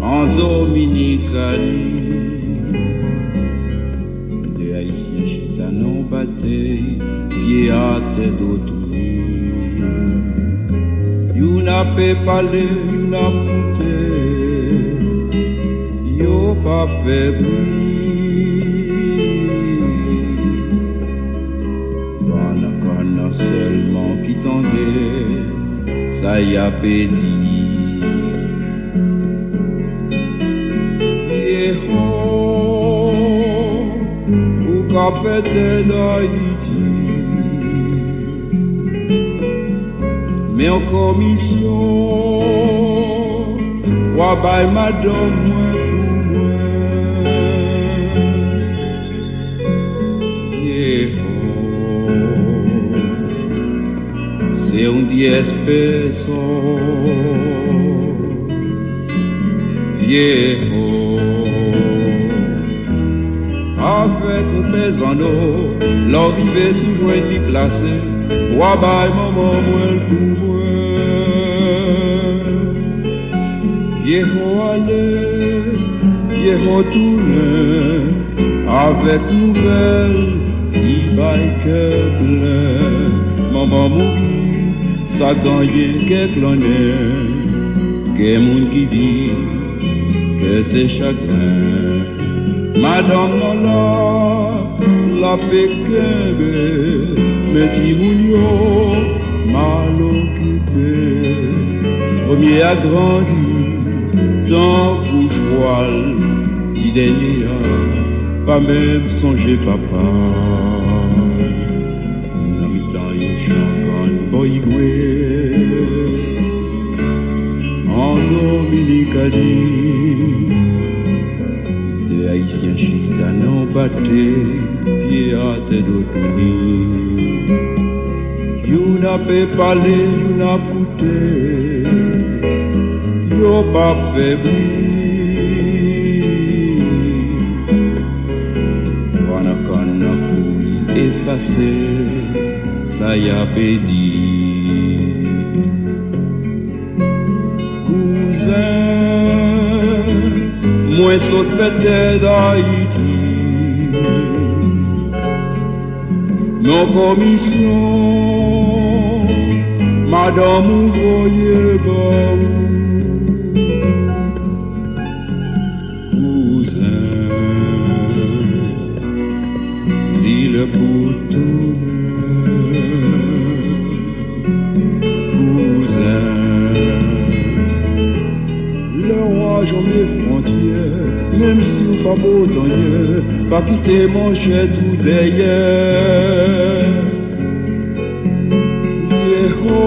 En Dominicani, de Haïtiens chitanos battent, pied à tête d'autrui. You n'a pas parlé, you n'a pouté, yo pas fait bruit. Voilà qu'on a seulement qui tendait, ça y a pédi. Ou qu'a fait d'Haïti, mais en commission, ou à bail madame moins pour moi. C'est un 10 pesos, viejo. Avec un pesano, l'arrivée sous joint d'y placer, ou à bail maman moins pour moi. Viejo aller, viejo tourner, avec nouvelle, qui baille que plein. Maman mourir, ça gagne quelque l'année, que moun qui dit, que c'est chagrin. Madame Nola, la pékebe, mais Timounio, mal occupé. Premier a grandi, tant pour choix, qui dernier pas même songer papa. N'a mi-temps yon champagne, boigoué, en Dominicani. Haïtiens chitanos battent, pied à tête d'autrui. You n'a pas parlé, you n'a pouté, yo pas fait bruit. Voilà qu'on a couru effacé, ça y a pédi. Cousin, moi saute fête d'Haïti, nos commissions, madame ouvrier bon, cousin, l'île pour tout cousin, le roi j'en ai frontières. Même si ou pas beau temps, pas quitter mon jet tout derrière. Viejo